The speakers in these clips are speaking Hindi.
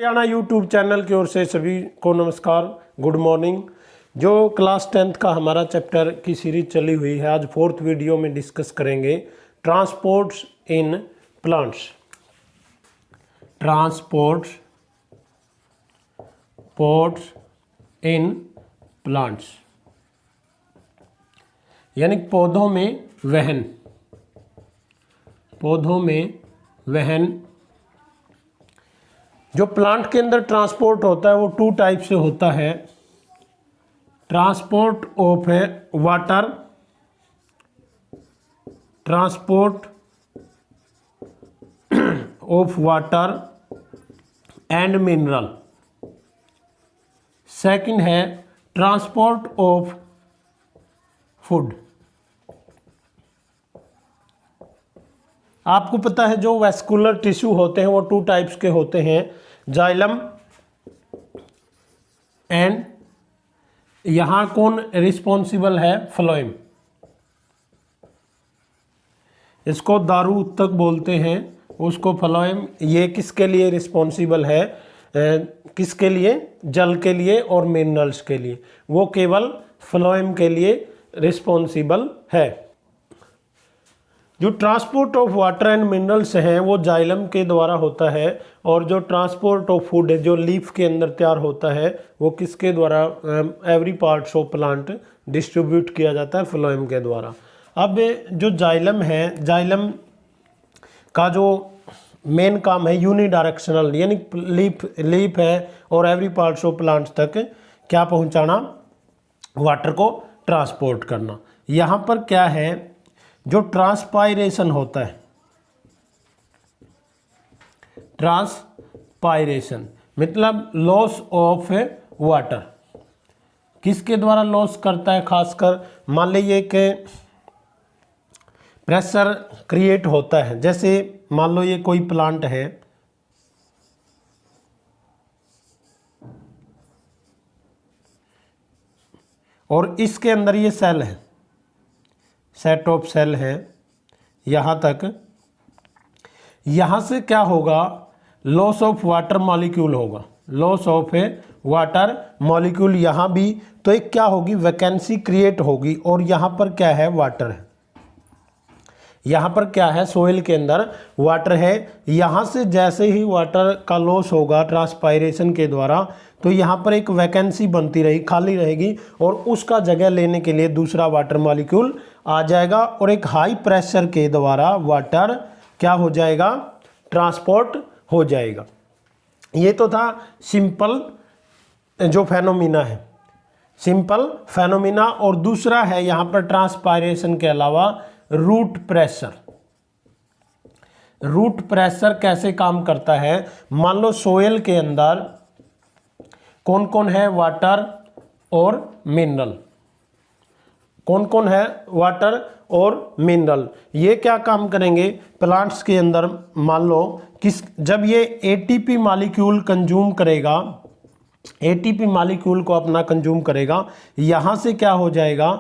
हरियाणा यूट्यूब चैनल की ओर से सभी को नमस्कार, गुड मॉर्निंग। जो क्लास 10th का हमारा चैप्टर की सीरीज चली हुई है, आज 4th वीडियो में डिस्कस करेंगे transports in plants. Transports in plants यानी पौधों में वहन। पौधों में वहन जो प्लांट के अंदर ट्रांसपोर्ट होता है वो 2 टाइप से होता है। Transport of water, transport of water and mineral. Second है ट्रांसपोर्ट ऑफ फूड। आपको पता है जो वैस्कुलर टिश्यू होते हैं वो 2 टाइप्स के होते हैं, जाइलम एंड यहां कौन रिस्पॉन्सिबल है? फ्लोएम। इसको दारू उत्तक बोलते हैं, उसको फ्लोएम। ये किसके लिए रिस्पॉन्सिबल है? किसके लिए? जल के लिए और मिनरल्स के लिए। वो केवल फ्लोएम के लिए रिस्पॉन्सिबल है। जो transport of water and minerals हैं वो जाइलम के द्वारा होता है, और जो ट्रांसपोर्ट ऑफ फूड है जो लीफ के अंदर तैयार होता है वो किसके द्वारा? Every parts of plant distribute किया जाता है फ्लोएम के द्वारा। अब जो जाइलम है, जाइलम का जो मेन काम है यूनिडायरेक्शनल, यानी लीफ है और एवरी पार्ट्स ऑफ प्लांट्स तक क्या पहुंचाना? वाटर को ट्रांसपोर्ट करना। यहाँ पर क्या है? जो ट्रांसपायरेशन होता है, ट्रांसपायरेशन मतलब लॉस ऑफ वाटर। किसके द्वारा लॉस करता है? खासकर मान लीजिए कि प्रेशर क्रिएट होता है, जैसे मान लो ये कोई प्लांट है, और इसके अंदर ये सेल है, सेट ऑफ सेल है यहाँ तक। यहाँ से क्या होगा? लॉस ऑफ वाटर मॉलिक्यूल होगा, लॉस ऑफ वाटर मॉलिक्यूल। यहाँ भी तो एक क्या होगी? वैकेंसी क्रिएट होगी, और यहाँ पर क्या है? वाटर है। यहाँ पर क्या है? सोइल के अंदर वाटर है। यहाँ से जैसे ही वाटर का लॉस होगा ट्रांसपायरेशन के द्वारा, तो यहाँ पर एक वैकेंसी बनती रही, खाली रहेगी, और उसका जगह लेने के लिए दूसरा वाटर मॉलिक्यूल आ जाएगा, और एक हाई प्रेशर के द्वारा वाटर क्या हो जाएगा? ट्रांसपोर्ट हो जाएगा। ये तो था सिंपल जो फेनोमिना है, सिंपल फेनोमिना। और दूसरा है यहाँ पर ट्रांसपायरेशन के अलावा रूट प्रेशर। रूट प्रेशर कैसे काम करता है? मान लो सोयल के अंदर कौन कौन है? वाटर और मिनरल। कौन कौन है? वाटर और मिनरल। ये क्या काम करेंगे प्लांट्स के अंदर? मान लो जब ये एटीपी मॉलिक्यूल कंज्यूम करेगा, एटीपी मॉलिक्यूल को अपना कंज्यूम करेगा, यहाँ से क्या हो जाएगा?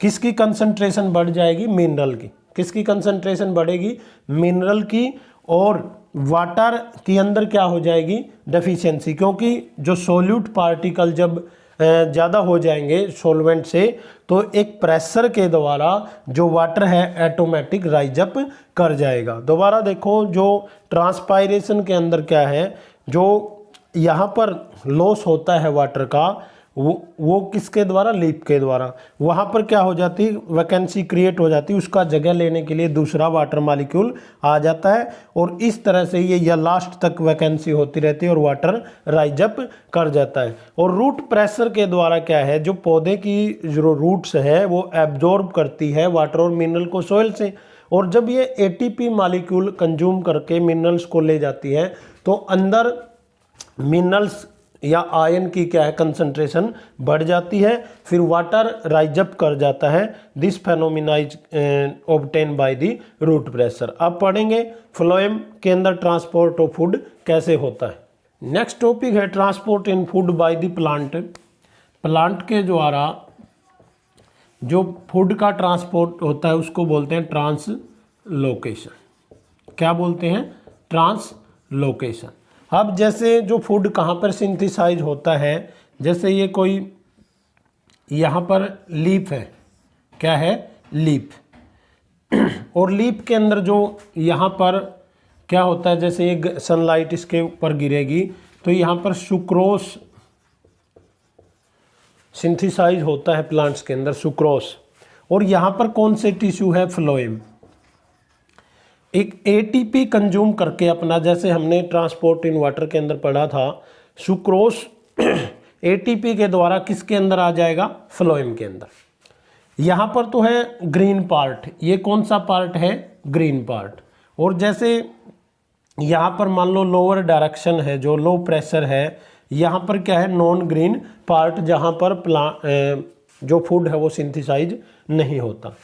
किसकी कंसंट्रेशन बढ़ जाएगी? मिनरल की। किसकी कंसंट्रेशन बढ़ेगी? मिनरल की। और वाटर के अंदर क्या हो जाएगी? डेफिशिएंसी, क्योंकि जो सोल्यूट पार्टिकल जब ज़्यादा हो जाएंगे सॉल्वेंट से, तो एक प्रेशर के द्वारा जो वाटर है ऑटोमेटिक राइज अप कर जाएगा। दोबारा देखो, जो ट्रांसपायरेशन के अंदर क्या है? जो यहाँ पर लॉस होता है वाटर का, वो किसके द्वारा? लीफ के द्वारा। वहाँ पर क्या हो जाती? वैकेंसी क्रिएट हो जाती, उसका जगह लेने के लिए दूसरा वाटर मॉलिक्यूल आ जाता है, और इस तरह से ये या लास्ट तक वैकेंसी होती रहती है और वाटर राइज अप कर जाता है। और रूट प्रेशर के द्वारा क्या है? जो पौधे की जो रूट्स है वो एब्जॉर्ब करती है वाटर और मिनरल को सोइल से, और जब ये एटीपी मॉलिक्यूल कंज्यूम करके मिनरल्स को ले जाती है, तो अंदर मिनरल्स या आयन की क्या है? कंसंट्रेशन बढ़ जाती है, फिर वाटर राइज अप कर जाता है। This phenomena is obtain by the root pressure. अब पढ़ेंगे फ्लोएम के अंदर ट्रांसपोर्ट ऑफ फूड कैसे होता है। नेक्स्ट टॉपिक है transport in food by the plant. Plant के द्वारा जो फूड का ट्रांसपोर्ट होता है उसको बोलते हैं ट्रांसलोकेशन। क्या बोलते हैं? ट्रांसलोकेशन। अब जैसे जो फूड कहाँ पर सिंथेसाइज होता है, जैसे ये कोई यहाँ पर लीफ है, क्या है, लीफ, और लीफ के अंदर जो यहाँ पर क्या होता है, जैसे ये सनलाइट इसके ऊपर गिरेगी तो यहाँ पर सुक्रोस सिंथेसाइज होता है प्लांट्स के अंदर, सुक्रोस। और यहाँ पर कौन से टिश्यू है, फ्लोएम, एक एटीपी कंज्यूम करके अपना, जैसे हमने ट्रांसपोर्ट इन वाटर के अंदर पढ़ा था, सुक्रोस एटीपी के द्वारा किसके अंदर आ जाएगा, फ्लोएम के अंदर। यहाँ पर तो है ग्रीन पार्ट, ये कौन सा पार्ट है, ग्रीन पार्ट। और जैसे यहाँ पर मान लो लोअर डायरेक्शन है, जो लो प्रेशर है, यहाँ पर क्या है, नॉन ग्रीन पार्ट, जहाँ पर जो फूड है वो सिंथेसाइज नहीं होता।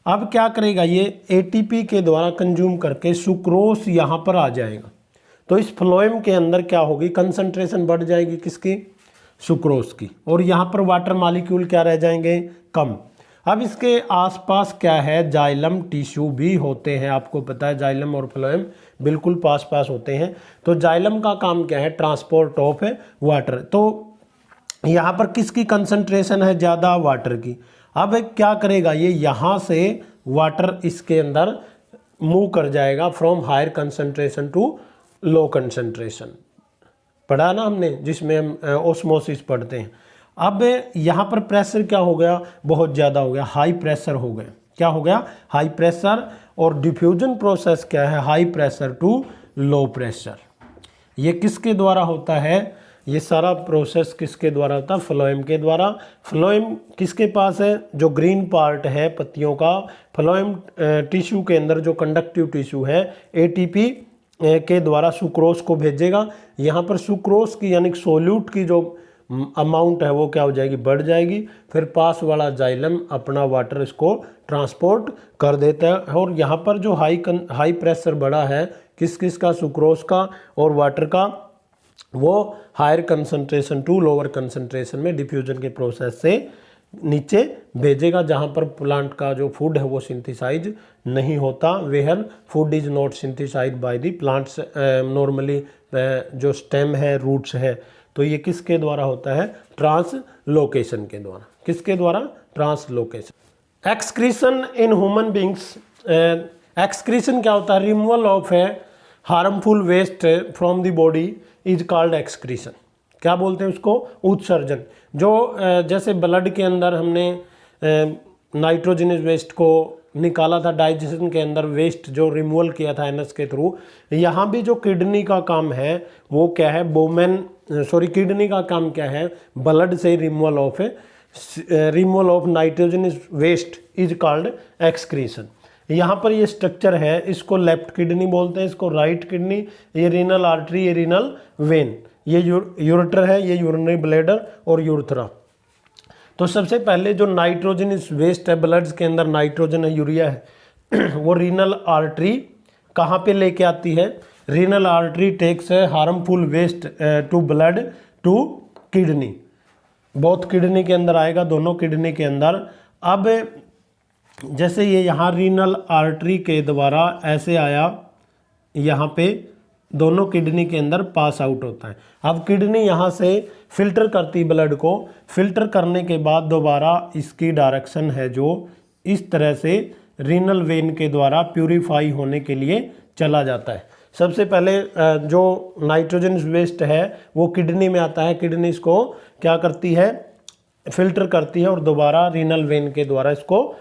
अब क्या करेगा, ये एटीपी के द्वारा कंज्यूम करके सुक्रोस यहाँ पर आ जाएगा, तो इस फ्लोएम के अंदर क्या होगी, कंसंट्रेशन बढ़ जाएगी किसकी, सुक्रोस की, और यहाँ पर वाटर मॉलिक्यूल क्या रह जाएंगे, कम। अब इसके आसपास क्या है, जाइलम टिश्यू भी होते हैं, आपको पता है जाइलम और फ्लोएम बिल्कुल पास पास होते हैं। तो जाइलम का काम क्या है, ट्रांसपोर्ट ऑफ वाटर। तो यहाँ पर किसकी कंसंट्रेशन है ज़्यादा, वाटर की। अब क्या करेगा, ये यहाँ से वाटर इसके अंदर मूव कर जाएगा from higher concentration to low concentration, पढ़ा ना हमने, जिसमें हम ओस्मोसिस पढ़ते हैं। अब यहाँ पर प्रेशर क्या हो गया, बहुत ज़्यादा हो गया, हाई प्रेशर हो गया, क्या हो गया, हाई प्रेशर। और डिफ्यूजन प्रोसेस क्या है, high pressure to low pressure. ये किसके द्वारा होता है, ये सारा प्रोसेस किसके द्वारा होता है, फ्लोएम के द्वारा। फ्लोएम किसके पास है, जो ग्रीन पार्ट है पत्तियों का, फ्लोएम टिश्यू के अंदर जो कंडक्टिव टिश्यू है, एटीपी के द्वारा सुक्रोस को भेजेगा। यहाँ पर सुक्रोस की यानी सोल्यूट की जो अमाउंट है वो क्या हो जाएगी, बढ़ जाएगी। फिर पास वाला जाइलम अपना वाटर इसको ट्रांसपोर्ट कर देता है। और यहाँ पर जो हाई प्रेशर बढ़ा है किस किस का, सुक्रोस का और वाटर का, वो higher concentration to lower concentration में डिफ्यूजन के प्रोसेस से नीचे भेजेगा, जहाँ पर प्लांट का जो फूड है वो सिंथेसाइज नहीं होता। Where food is not synthesise by the plants, normally जो स्टेम है, रूट्स है, तो ये किसके द्वारा होता है, ट्रांसलोकेशन के द्वारा। किसके द्वारा, translocation. Excretion in human beings, excretion क्या होता है, रिमूवल ऑफ है harmful waste from the body is called excretion. क्या बोलते हैं उसको, उत्सर्जन। जो जैसे ब्लड के अंदर हमने नाइट्रोजनस वेस्ट को निकाला था, डाइजेशन के अंदर वेस्ट जो रिमूवल किया था एनएस के थ्रू, यहाँ भी जो किडनी का काम है वो क्या है, किडनी का काम क्या है, ब्लड से removal of nitrogenous waste is called excretion. यहाँ पर ये स्ट्रक्चर है, इसको लेफ्ट किडनी बोलते हैं, इसको राइट किडनी, ये रीनल आर्टरी, ये रीनल वेन, ये यूरेटर है, ये यूरिनरी ब्लैडर और यूरेथ्रा। तो सबसे पहले जो नाइट्रोजनस वेस्ट है, ब्लड के अंदर नाइट्रोजन है, यूरिया है, वो रीनल आर्टरी कहाँ पे लेके आती है, renal artery takes harmful waste to blood to kidney, both kidney के अंदर आएगा, दोनों किडनी के अंदर। अब जैसे ये यहाँ रीनल आर्टरी के द्वारा ऐसे आया, यहाँ पे दोनों किडनी के अंदर पास आउट होता है। अब किडनी यहाँ से फिल्टर करती ब्लड को, फिल्टर करने के बाद दोबारा इसकी डायरेक्शन है जो इस तरह से रीनल वेन के द्वारा प्यूरिफाई होने के लिए चला जाता है। सबसे पहले जो नाइट्रोजन वेस्ट है वो किडनी में आता है, किडनी इसको क्या करती है, फिल्टर करती है और दोबारा रीनल वेन के द्वारा इसको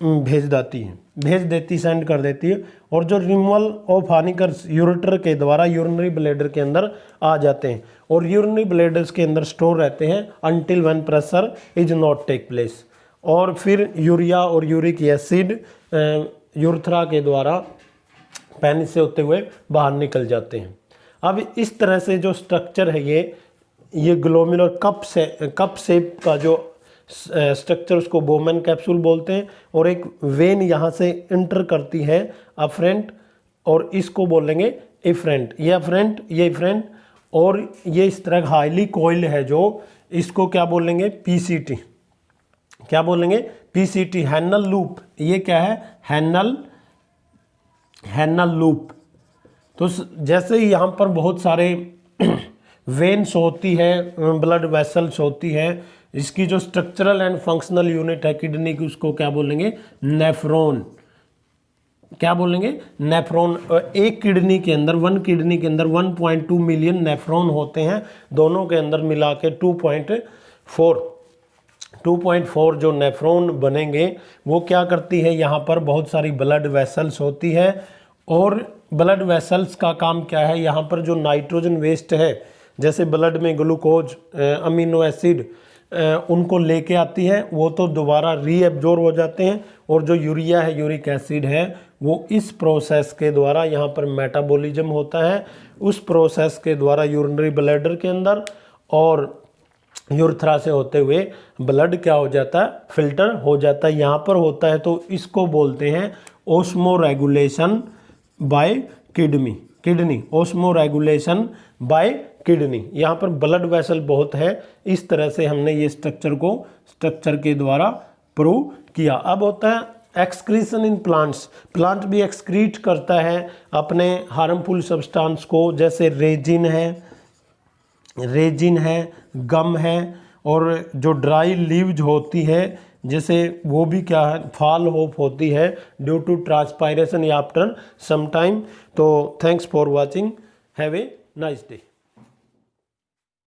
भेज देती, सेंड कर देती है। और जो रिमूवल ऑफ हानिकर्स यूरेटर के द्वारा यूरिनरी ब्लैडर के अंदर आ जाते हैं और यूरिनरी ब्लैडर्स के अंदर स्टोर रहते हैं until when pressure is not take place. और फिर यूरिया और यूरिक एसिड यूरेथ्रा के द्वारा पेनिस से होते हुए बाहर निकल जाते हैं। अब इस तरह से जो स्ट्रक्चर है ये ग्लोमेरुलर कप शेप का जो स्ट्रक्चर उसको बोमन कैप्सूल बोलते हैं। और एक वेन यहाँ से इंटर करती है अफ्रेंट और इसको बोलेंगे इफ्रेंट, ये अफ्रेंट ये इफ्रेंट। और ये इस तरह हाईली कोइल्ड है जो इसको क्या बोलेंगे, पीसीटी, क्या बोलेंगे, पीसीटी, हैनल लूप। ये क्या है, हैनल लूप। तो जैसे ही यहाँ पर बहुत सारे वेन्स होती है, ब्लड वेसल्स होती है। इसकी जो स्ट्रक्चरल एंड फंक्शनल यूनिट है किडनी की, उसको क्या बोलेंगे? नेफ्रॉन। क्या बोलेंगे? नेफ्रॉन। एक किडनी के अंदर, वन किडनी के अंदर 1.2 मिलियन नेफ्रॉन होते हैं, दोनों के अंदर मिला के 2.4 जो नेफ्रॉन बनेंगे वो क्या करती है, यहाँ पर बहुत सारी ब्लड वेसल्स होती है। और ब्लड वेसल्स का काम क्या है, यहाँ पर जो नाइट्रोजन वेस्ट है, जैसे ब्लड में ग्लूकोज, अमीनो एसिड, उनको लेके आती है, वो तो दोबारा रीएब्जॉर्ब हो जाते हैं। और जो यूरिया है, यूरिक एसिड है, वो इस प्रोसेस के द्वारा, यहाँ पर मेटाबॉलिज्म होता है, उस प्रोसेस के द्वारा यूरिनरी ब्लैडर के अंदर और यूरेथ्रा से होते हुए ब्लड क्या हो जाता है? फिल्टर हो जाता है। यहाँ पर होता है तो इसको बोलते हैं osmoregulation by kidney. Osmoregulation by kidney. यहाँ पर ब्लड वेसल बहुत है, इस तरह से हमने ये स्ट्रक्चर के द्वारा प्रूव किया। अब होता है एक्सक्रीशन इन प्लांट्स। प्लांट भी एक्सक्रीट करता है अपने हार्मफुल सब्सटेंस को, जैसे रेजिन है, गम है, और जो ड्राई लीव्स होती है, जैसे वो भी क्या है? फॉल ऑफ होती है due to transpiration after some time. तो thanks for watching, have a nice day.